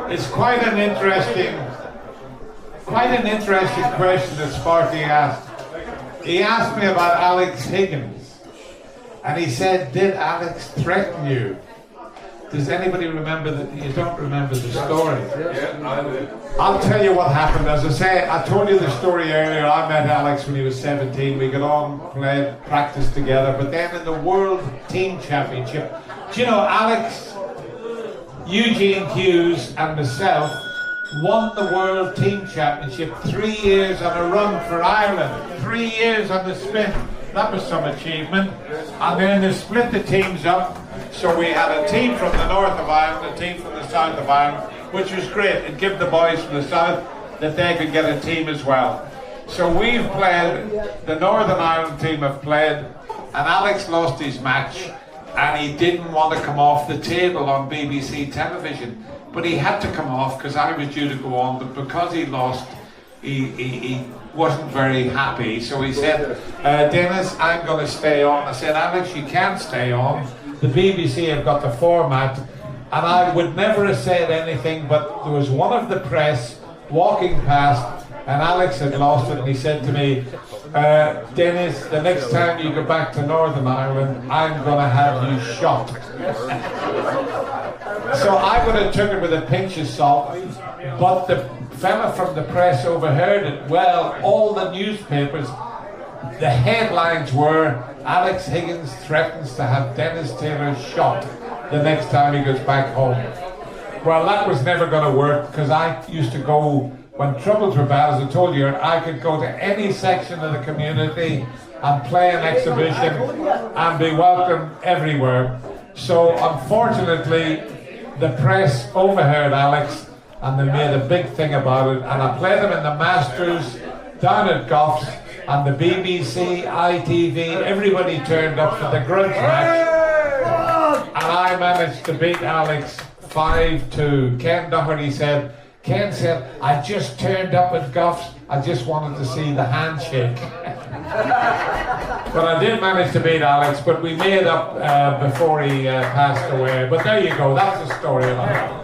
It's quite an interesting question that Sparky asked. He asked me about Alex Higgins, and he said, "Did Alex threaten you?" Does anybody remember that? You don't remember the story? Yeah, I do. I'll tell you what happened. As I say, I told you the story earlier. I met Alex when he was 17. We got on, played, practiced together. But then in the World Team Championship, do you know, Alex, Eugene Hughes and myself won the World Team Championship 3 years on a run for Ireland. 3 years on the spin. That was some achievement. And then they split the teams up. So we had a team from the north of Ireland, a team from the south of Ireland, which was great. It gave the boys from the south that they could get a team as well. So we've played, the Northern Ireland team have played, and Alex lost his match, and he didn't want to come off the table on BBC television. But he had to come off because I was due to go on, but because he lost, he wasn't very happy. So he said, Dennis, I'm going to stay on. I said, Alex, you can't stay on. The BBC have got the format, and I would never have said anything, but there was one of the press walking past, and Alex had lost it, and he said to me, Dennis, the next time you go back to Northern Ireland, I'm going to have you shot. So I would have took it with a pinch of salt, but the fella from the press overheard it. Well, all the newspapers, the headlines were, Alex Higgins threatens to have Dennis Taylor shot the next time he goes back home. Well, that was never going to work, because I used to go, when troubles were bad, as I told you, I could go to any section of the community and play an exhibition and be welcome everywhere. So unfortunately, the press overheard Alex, and they made a big thing about it, and I played them in the Masters down at Goffs, and the BBC, ITV, everybody turned up for the grudge match, and I managed to beat Alex 5-2. Ken Doherty said, I just turned up at Goffs, I just wanted to see the handshake. But I did manage to beat Alex, but we made up before he passed away. But there you go, that's the story of it.